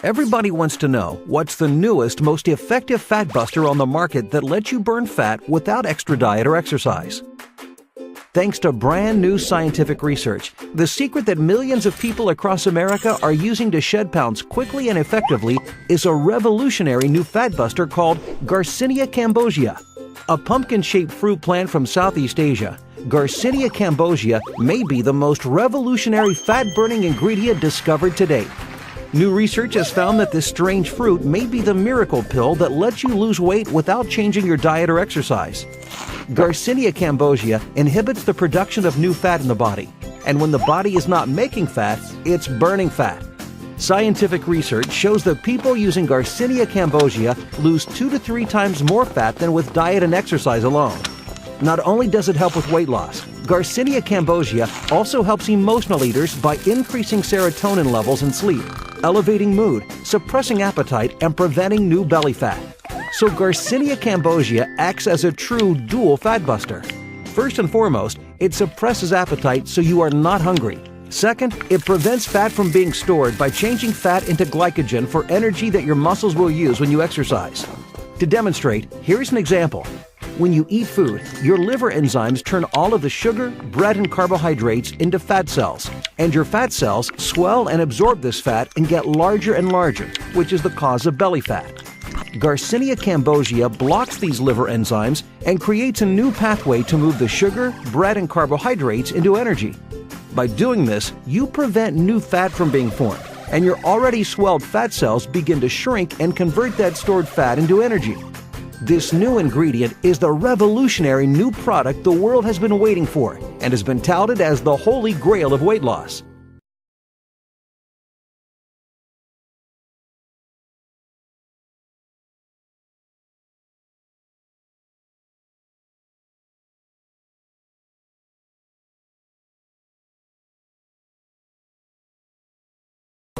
Everybody wants to know what's the newest, most effective fat buster on the market that lets you burn fat without extra diet or exercise. Thanks to brand new scientific research, the secret that millions of people across America are using to shed pounds quickly and effectively is a revolutionary new fat buster called Garcinia cambogia. A pumpkin-shaped fruit plant from Southeast Asia, Garcinia cambogia may be the most revolutionary fat-burning ingredient discovered to date. New research has found that this strange fruit may be the miracle pill that lets you lose weight without changing your diet or exercise. Garcinia cambogia inhibits the production of new fat in the body, and when the body is not making fat, it's burning fat. Scientific research shows that people using Garcinia cambogia lose 2 to 3 times more fat than with diet and exercise alone. Not only does it help with weight loss, Garcinia cambogia also helps emotional eaters by increasing serotonin levels in sleep, elevating mood, suppressing appetite, and preventing new belly fat. So Garcinia cambogia acts as a true dual fat buster. First and foremost, it suppresses appetite so you are not hungry. Second, it prevents fat from being stored by changing fat into glycogen for energy that your muscles will use when you exercise. To demonstrate, here's an example. When you eat food, your liver enzymes turn all of the sugar, bread, and carbohydrates into fat cells, and your fat cells swell and absorb this fat and get larger and larger, which is the cause of belly fat. Garcinia cambogia blocks these liver enzymes and creates a new pathway to move the sugar, bread, and carbohydrates into energy. By doing this, you prevent new fat from being formed, and your already swelled fat cells begin to shrink and convert that stored fat into energy. This new ingredient is the revolutionary new product the world has been waiting for and has been touted as the holy grail of weight loss.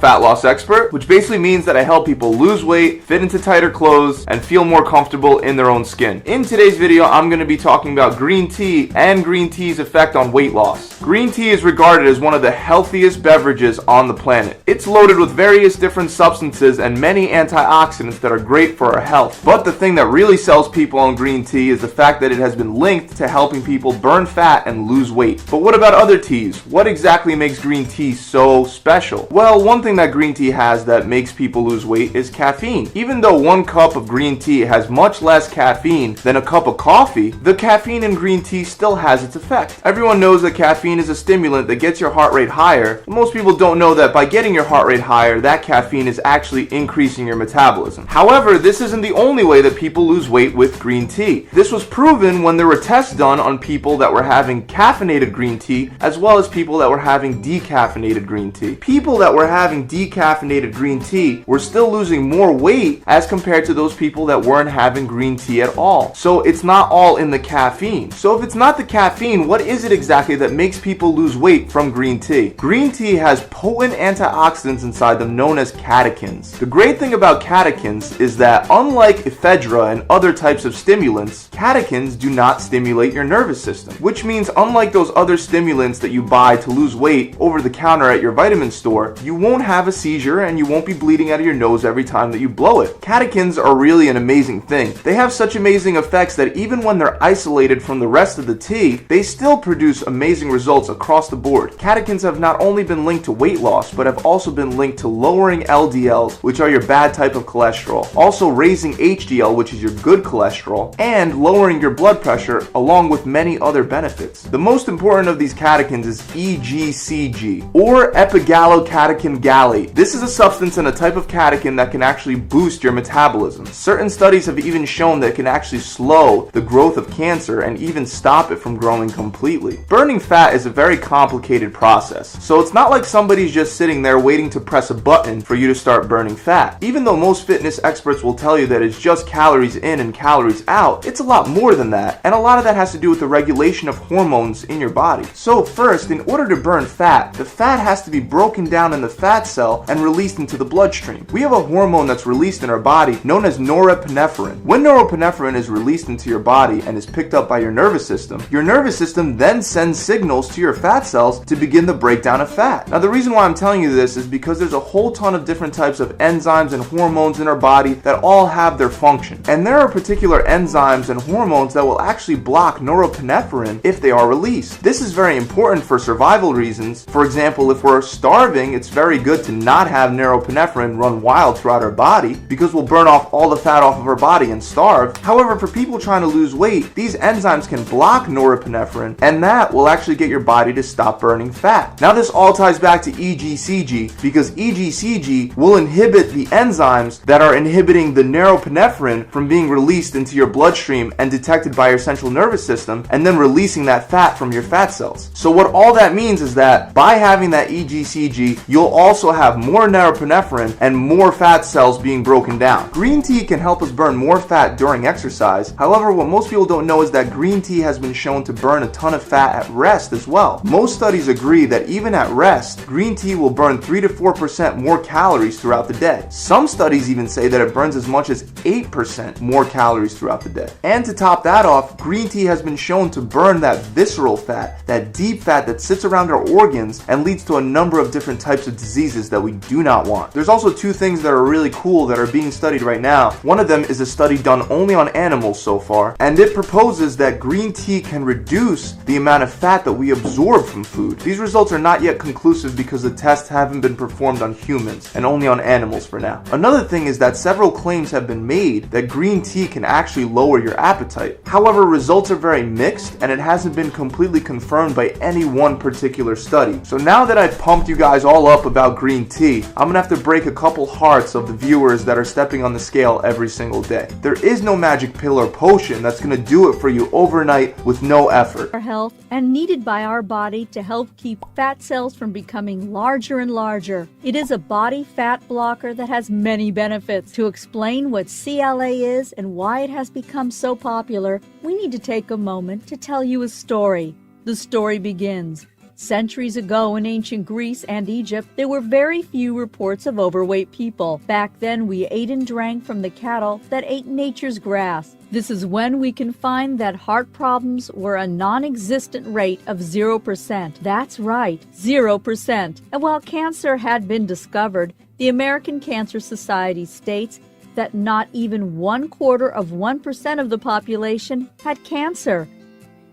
Fat loss expert, which basically means that I help people lose weight, fit into tighter clothes, and feel more comfortable in their own skin. In today's video, I'm going to be talking about green tea and green tea's effect on weight loss. Green tea is regarded as one of the healthiest beverages on the planet. It's loaded with various different substances and many antioxidants that are great for our health. But the thing that really sells people on green tea is the fact that it has been linked to helping people burn fat and lose weight. But what about other teas? What exactly makes green tea so special? Well, one thing that green tea has that makes people lose weight is caffeine. Even though 1 cup of green tea has much less caffeine than a cup of coffee, the caffeine in green tea still has its effect. Everyone knows that caffeine is a stimulant that gets your heart rate higher, but most people don't know that by getting your heart rate higher, that caffeine is actually increasing your metabolism. However, this isn't the only way that people lose weight with green tea. This was proven when there were tests done on people that were having caffeinated green tea as well as people that were having decaffeinated green tea. People that were having decaffeinated green tea were still losing more weight as compared to those people that weren't having green tea at all. So it's not all in the caffeine. So if it's not the caffeine, what is it exactly that makes people lose weight from green tea? Green tea has potent antioxidants inside them known as catechins. The great thing about catechins is that unlike ephedra and other types of stimulants, catechins do not stimulate your nervous system, which means unlike those other stimulants that you buy to lose weight over the counter at your vitamin store, you won't have a seizure and you won't be bleeding out of your nose every time that you blow it. Catechins are really an amazing thing. They have such amazing effects that even when they're isolated from the rest of the tea, they still produce amazing results across the board. Catechins have not only been linked to weight loss, but have also been linked to lowering LDLs, which are your bad type of cholesterol, also raising HDL, which is your good cholesterol, and lowering your blood pressure, along with many other benefits. The most important of these catechins is EGCG, or epigallocatechin gallate. This is a substance and a type of catechin that can actually boost your metabolism. Certain studies have even shown that it can actually slow the growth of cancer and even stop it from growing completely. Burning fat is a very complicated process, so it's not like somebody's just sitting there waiting to press a button for you to start burning fat. Even though most fitness experts will tell you that it's just calories in and calories out, it's a lot more than that, and a lot of that has to do with the regulation of hormones in your body. So first, in order to burn fat, the fat has to be broken down in the fat cell and released into the bloodstream. We have a hormone that's released in our body known as norepinephrine. When norepinephrine is released into your body and is picked up by your nervous system then sends signals to your fat cells to begin the breakdown of fat. Now, the reason why I'm telling you this is because there's a whole ton of different types of enzymes and hormones in our body that all have their function. And there are particular enzymes and hormones that will actually block norepinephrine if they are released. This is very important for survival reasons. For example, if we're starving, it's very good to not have norepinephrine run wild throughout our body because we'll burn off all the fat off of our body and starve. However, for people trying to lose weight, these enzymes can block norepinephrine, and that will actually get your body to stop burning fat. Now, this all ties back to EGCG because EGCG will inhibit the enzymes that are inhibiting the norepinephrine from being released into your bloodstream and detected by your central nervous system and then releasing that fat from your fat cells. So what all that means is that by having that EGCG, you'll also have more norepinephrine and more fat cells being broken down. Green tea can help us burn more fat during exercise. However, what most people don't know is that green tea has been shown to burn a ton of fat at rest as well. Most studies agree that even at rest, green tea will burn 3 to 4% more calories throughout the day. Some studies even say that it burns as much as 8% more calories throughout the day. And to top that off, green tea has been shown to burn that visceral fat, that deep fat that sits around our organs and leads to a number of different types of diseases that we do not want. There's also two things that are really cool that are being studied right now. One of them is a study done only on animals so far, and it proposes that green tea can reduce the amount of fat that we absorb from food. These results are not yet conclusive because the tests haven't been performed on humans and only on animals for now. Another thing is that several claims have been made that green tea can actually lower your appetite. However, results are very mixed and it hasn't been completely confirmed by any one particular study. So now that I've pumped you guys all up about green tea, I'm gonna have to break a couple hearts of the viewers that are stepping on the scale every single day. There is no magic pill or potion that's gonna do it for you overnight with no effort. Our health and needed by our body to help keep fat cells from becoming larger and larger. It is a body fat blocker that has many benefits. To explain what CLA is and why it has become so popular, we need to take a moment to tell you a story. The story begins. Centuries ago in ancient Greece and Egypt, there were very few reports of overweight people. Back then, we ate and drank from the cattle that ate nature's grass. This is when we can find that heart problems were a non-existent rate of 0%. That's right, 0%. And while cancer had been discovered, the American Cancer Society states that not even 1/4% of the population had cancer.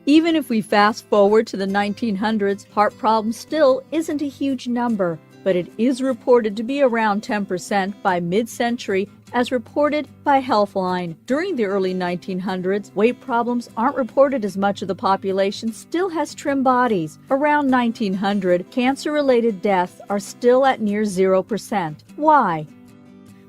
Even if we fast forward to the 1900s, heart problems still isn't a huge number, but it is reported to be around 10% by mid-century, as reported by Healthline. During the early 1900s, weight problems aren't reported as much of the population still has trim bodies. Around 1900, cancer-related deaths are still at near 0%. Why?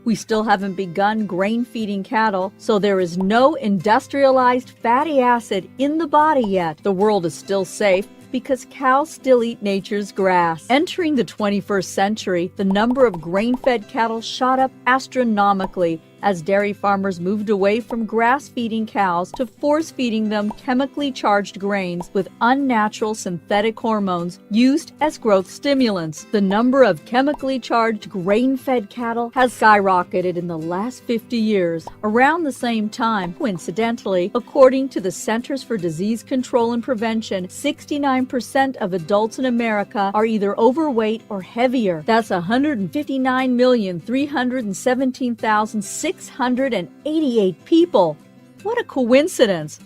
We still haven't begun grain-feeding cattle, so there is no industrialized fatty acid in the body yet. The world is still safe because cows still eat nature's grass. Entering the 21st century, the number of grain-fed cattle shot up astronomically as dairy farmers moved away from grass-feeding cows to force-feeding them chemically charged grains with unnatural synthetic hormones used as growth stimulants. The number of chemically charged grain-fed cattle has skyrocketed in the last 50 years. Around the same time, coincidentally, according to the Centers for Disease Control and Prevention, 69% of adults in America are either overweight or heavier. That's 159,317,688 people. What a coincidence!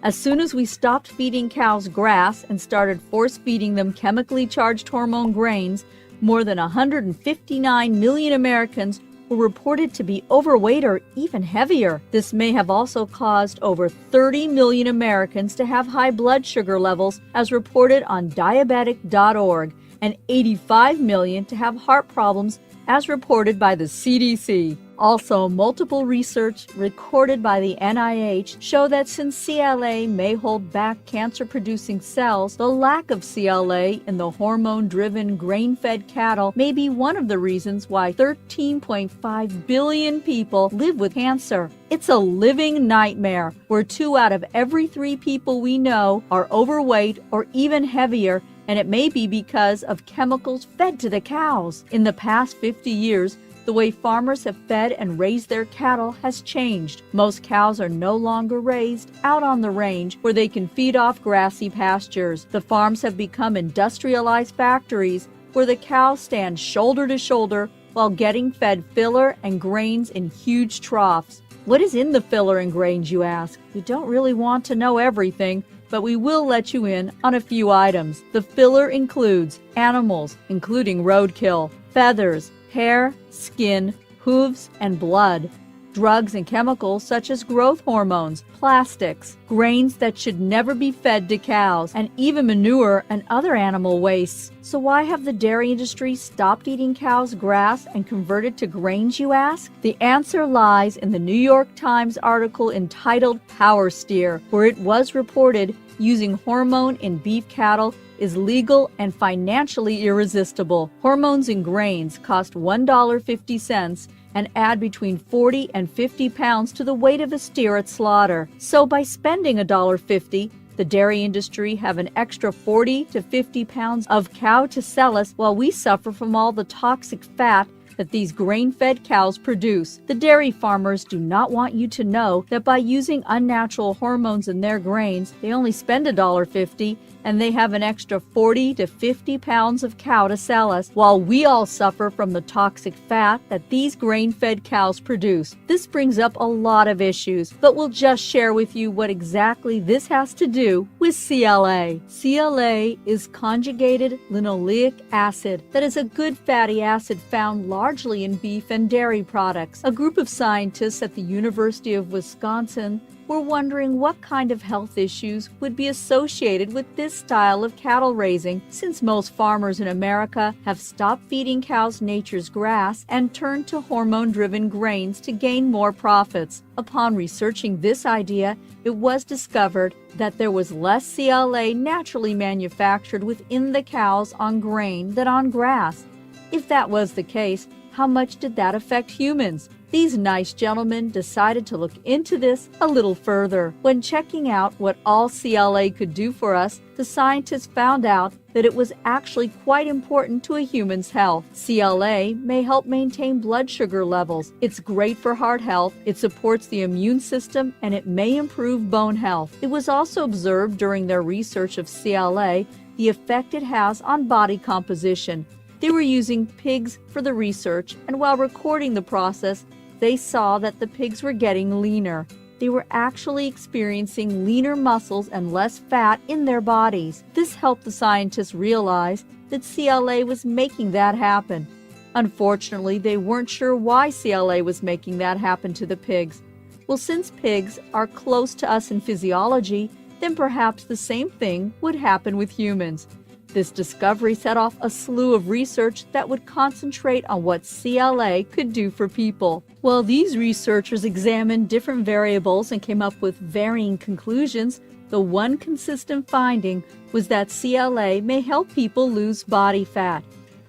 As soon as we stopped feeding cows grass and started force-feeding them chemically charged hormone grains, more than 159 million Americans were reported to be overweight or even heavier. This may have also caused over 30 million Americans to have high blood sugar levels, as reported on diabetic.org, and 85 million to have heart problems, as reported by the CDC. Also, multiple research recorded by the NIH show that since CLA may hold back cancer-producing cells, the lack of CLA in the hormone-driven grain-fed cattle may be one of the reasons why 13.5 billion people live with cancer. It's a living nightmare where 2 out of every 3 people we know are overweight or even heavier, and it may be because of chemicals fed to the cows. In the past 50 years, the way farmers have fed and raised their cattle has changed. Most cows are no longer raised out on the range where they can feed off grassy pastures. The farms have become industrialized factories where the cows stand shoulder to shoulder while getting fed filler and grains in huge troughs. What is in the filler and grains, you ask? You don't really want to know everything, but we will let you in on a few items. The filler includes animals, including roadkill, feathers, hair, skin, hooves, and blood, drugs and chemicals such as growth hormones, plastics, grains that should never be fed to cows, and even manure and other animal wastes. So why have the dairy industry stopped eating cows' grass and converted to grains, you ask? The answer lies in the New York Times article entitled Power Steer, where it was reported using hormone in beef cattle is legal and financially irresistible. Hormones in grains cost $1.50 and add between 40 and 50 pounds to the weight of a steer at slaughter. So by spending $1.50, the dairy industry have an extra 40 to 50 pounds of cow to sell us while we suffer from all the toxic fat that these grain-fed cows produce. The dairy farmers do not want you to know that by using unnatural hormones in their grains, they only spend $1.50 and they have an extra 40 to 50 pounds of cow to sell us, while we all suffer from the toxic fat that these grain-fed cows produce. This brings up a lot of issues, but we'll just share with you what exactly this has to do with CLA. CLA is conjugated linoleic acid that is a good fatty acid found largely in beef and dairy products. A group of scientists at the University of Wisconsin were wondering what kind of health issues would be associated with this style of cattle raising, since most farmers in America have stopped feeding cows nature's grass and turned to hormone-driven grains to gain more profits. Upon researching this idea, it was discovered that there was less CLA naturally manufactured within the cows on grain than on grass. If that was the case, how much did that affect humans? These nice gentlemen decided to look into this a little further. When checking out what all CLA could do for us, the scientists found out that it was actually quite important to a human's health. CLA may help maintain blood sugar levels. It's great for heart health, it supports the immune system, and it may improve bone health. It was also observed during their research of CLA the effect it has on body composition. They were using pigs for the research, and while recording the process, they saw that the pigs were getting leaner. They were actually experiencing leaner muscles and less fat in their bodies. This helped the scientists realize that CLA was making that happen. Unfortunately, they weren't sure why CLA was making that happen to the pigs. Well, since pigs are close to us in physiology, then perhaps the same thing would happen with humans. This discovery set off a slew of research that would concentrate on what CLA could do for people. While these researchers examined different variables and came up with varying conclusions, the one consistent finding was that CLA may help people lose body fat.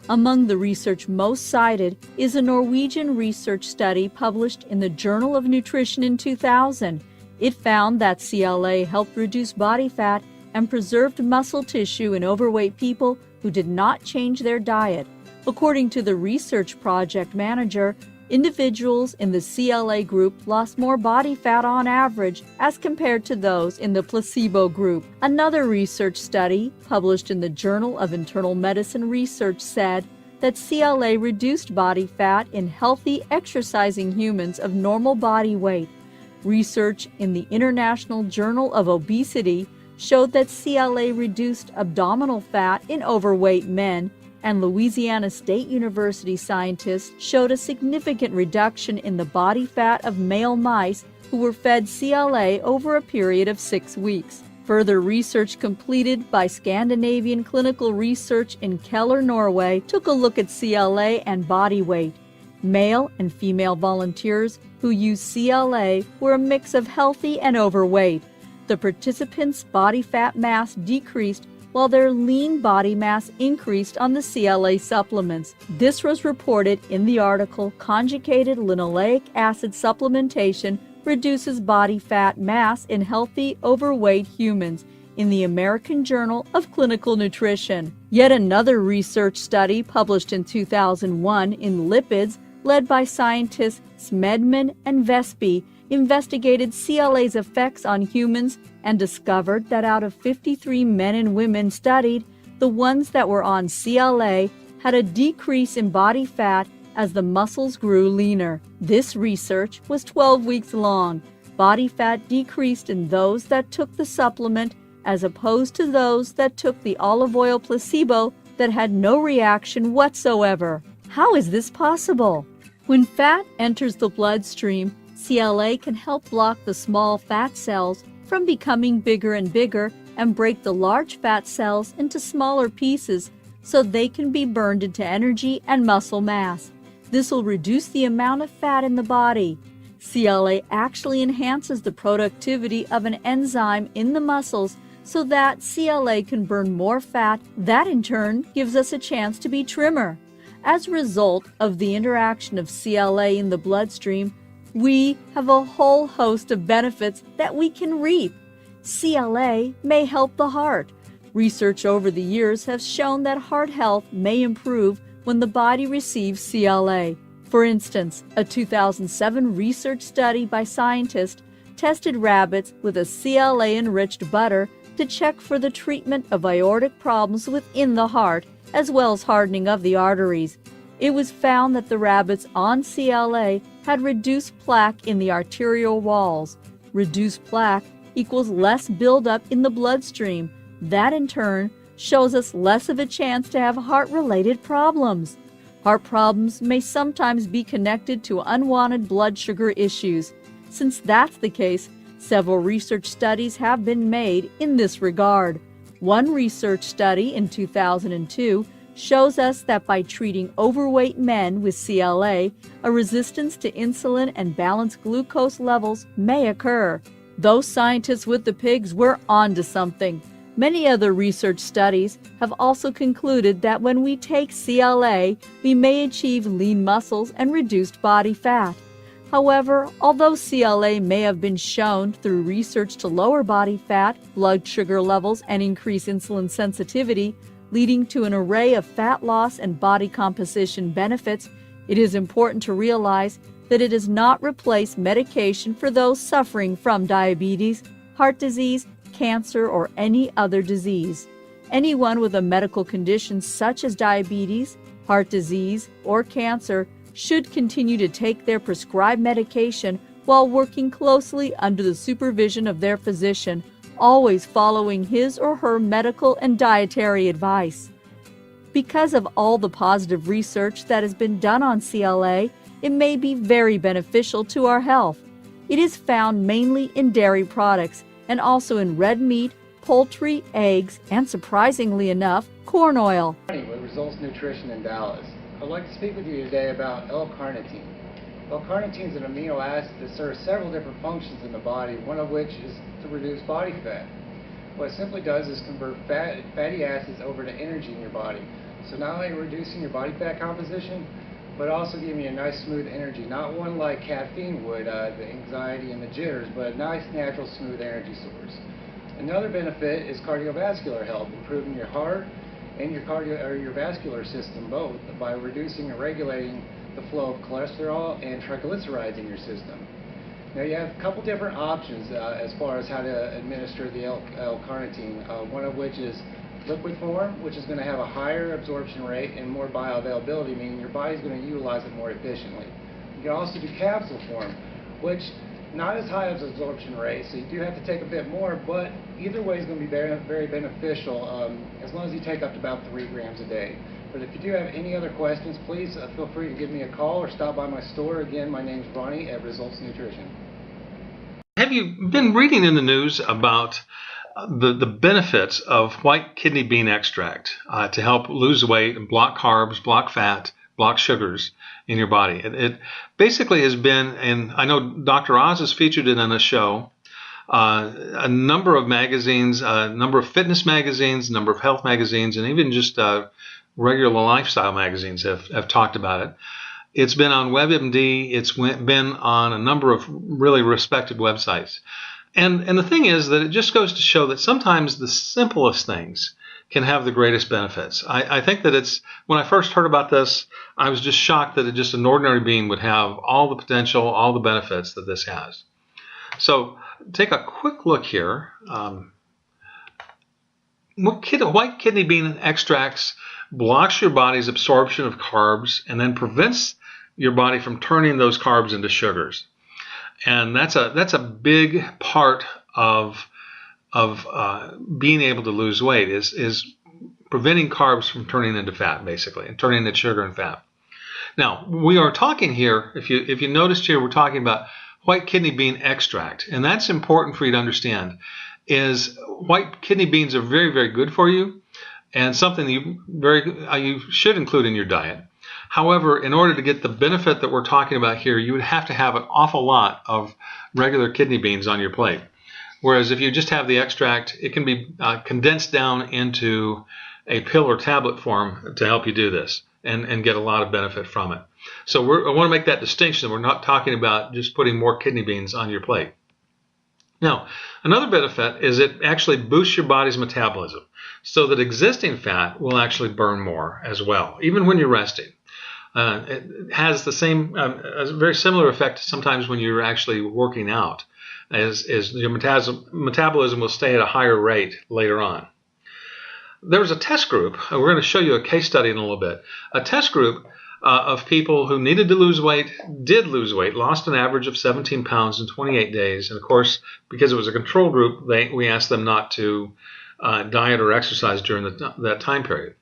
Among the research most cited is a Norwegian research study published in the Journal of Nutrition in 2000. It found that CLA helped reduce body fat and preserved muscle tissue in overweight people who did not change their diet. According to the research project manager, individuals in the CLA group lost more body fat on average as compared to those in the placebo group. Another research study, published in the Journal of Internal Medicine Research, said that CLA reduced body fat in healthy, exercising humans of normal body weight. Research in the International Journal of Obesity showed that CLA reduced abdominal fat in overweight men, and Louisiana State University scientists showed a significant reduction in the body fat of male mice who were fed CLA over a period of 6 weeks. Further research completed by Scandinavian Clinical Research in Keller, Norway, took a look at CLA and body weight. Male and female volunteers who used CLA were a mix of healthy and overweight. The participants' body fat mass decreased while their lean body mass increased on the CLA supplements. This was reported in the article Conjugated Linoleic Acid Supplementation Reduces Body Fat Mass in Healthy Overweight Humans in the American Journal of Clinical Nutrition. Yet another research study published in 2001 in Lipids, led by scientists Smedman and Vespi, investigated CLA's effects on humans and discovered that out of 53 men and women studied, the ones that were on CLA had a decrease in body fat as the muscles grew leaner. This research was 12 weeks long. Body fat decreased in those that took the supplement as opposed to those that took the olive oil placebo that had no reaction whatsoever. How is this possible? When fat enters the bloodstream, CLA can help block the small fat cells from becoming bigger and bigger and break the large fat cells into smaller pieces so they can be burned into energy and muscle mass. This will reduce the amount of fat in the body. CLA actually enhances the productivity of an enzyme in the muscles so that CLA can burn more fat. That in turn gives us a chance to be trimmer. As a result of the interaction of CLA in the bloodstream, we have a whole host of benefits that we can reap. CLA may help the heart. Research over the years has shown that heart health may improve when the body receives CLA. For instance, a 2007 research study by scientists tested rabbits with a CLA-enriched butter to check for the treatment of aortic problems within the heart, as well as hardening of the arteries. It was found that the rabbits on CLA had reduced plaque in the arterial walls. Reduced plaque equals less buildup in the bloodstream. That in turn shows us less of a chance to have heart-related problems. Heart problems may sometimes be connected to unwanted blood sugar issues. Since that's the case, several research studies have been made in this regard. One research study in 2002 shows us that by treating overweight men with CLA, a resistance to insulin and balanced glucose levels may occur. Those scientists with the pigs were onto something. Many other research studies have also concluded that when we take CLA, we may achieve lean muscles and reduced body fat. However, although CLA may have been shown through research to lower body fat, blood sugar levels, and increase insulin sensitivity, leading to an array of fat loss and body composition benefits, it is important to realize that it does not replace medication for those suffering from diabetes, heart disease, cancer, or any other disease. Anyone with a medical condition such as diabetes, heart disease, or cancer should continue to take their prescribed medication while working closely under the supervision of their physician, always following his or her medical and dietary advice. Because of all the positive research that has been done on CLA, it may be very beneficial to our health. It is found mainly in dairy products and also in red meat, poultry, eggs, and surprisingly enough, corn oil. With Results Nutrition in Dallas. I'd like to speak with you today about L-carnitine. L-carnitine is an amino acid that serves several different functions in the body, one of which is to reduce body fat. What it simply does is convert fatty acids over to energy in your body. So not only reducing your body fat composition, but also giving you a nice smooth energy. Not one like caffeine would, the anxiety and the jitters, but a nice natural smooth energy source. Another benefit is cardiovascular health, improving your heart and your vascular system both by reducing and regulating the flow of cholesterol and triglycerides in your system. Now you have a couple different options as far as how to administer the L-carnitine, one of which is liquid form, which is going to have a higher absorption rate and more bioavailability, meaning your body's going to utilize it more efficiently. You can also do capsule form, which not as high as absorption rate, so you do have to take a bit more, but either way is going to be very, very beneficial as long as you take up to about 3 grams a day. But if you do have any other questions, please feel free to give me a call or stop by my store. Again, my name is Ronnie at Results Nutrition. Have you been reading in the news about the benefits of white kidney bean extract to help lose weight and block carbs, block fat, block sugars? in your body. It basically has been, and I know Dr. Oz has featured it on a show, a number of magazines, a number of fitness magazines, a number of health magazines, and even just regular lifestyle magazines have talked about it. It's been on WebMD. It's been on a number of really respected websites. And the thing is that it just goes to show that sometimes the simplest things can have the greatest benefits. I think that it's, when I first heard about this, I was just shocked that just an ordinary being would have all the potential, all the benefits that this has. So take a quick look here. White kidney bean extracts blocks your body's absorption of carbs and then prevents your body from turning those carbs into sugars. And that's a big part of being able to lose weight is preventing carbs from turning into fat, basically, and turning into sugar and fat. Now, we are talking here, if you noticed here, we're talking about white kidney bean extract, and that's important for you to understand. Is white kidney beans are very, very good for you, and something you should include in your diet. However, in order to get the benefit that we're talking about here, you would have to have an awful lot of regular kidney beans on your plate. Whereas if you just have the extract, it can be condensed down into a pill or tablet form to help you do this and get a lot of benefit from it. So I want to make that distinction. We're not talking about just putting more kidney beans on your plate. Now, another benefit is it actually boosts your body's metabolism so that existing fat will actually burn more as well, even when you're resting. It has the same, a very similar effect sometimes when you're actually working out, as your metabolism will stay at a higher rate later on. There was a test group, and we're going to show you a case study in a little bit, a test group of people who needed to lose weight, did lose weight, lost an average of 17 pounds in 28 days. And of course, because it was a control group, we asked them not to diet or exercise during that time period.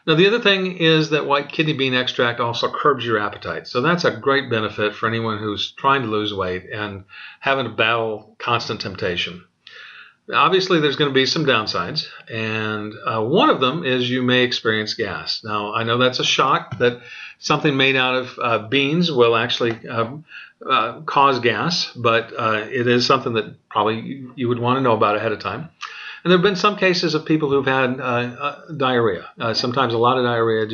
Now, the other thing is that white kidney bean extract also curbs your appetite. So that's a great benefit for anyone who's trying to lose weight and having to battle constant temptation. Obviously, there's going to be some downsides, and one of them is you may experience gas. Now, I know that's a shock that something made out of beans will actually cause gas, but it is something that probably you would want to know about ahead of time. And there have been some cases of people who've had diarrhea. Sometimes a lot of diarrhea,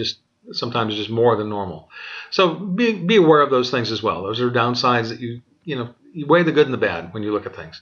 sometimes just more than normal. So be aware of those things as well. Those are downsides that you weigh the good and the bad when you look at things.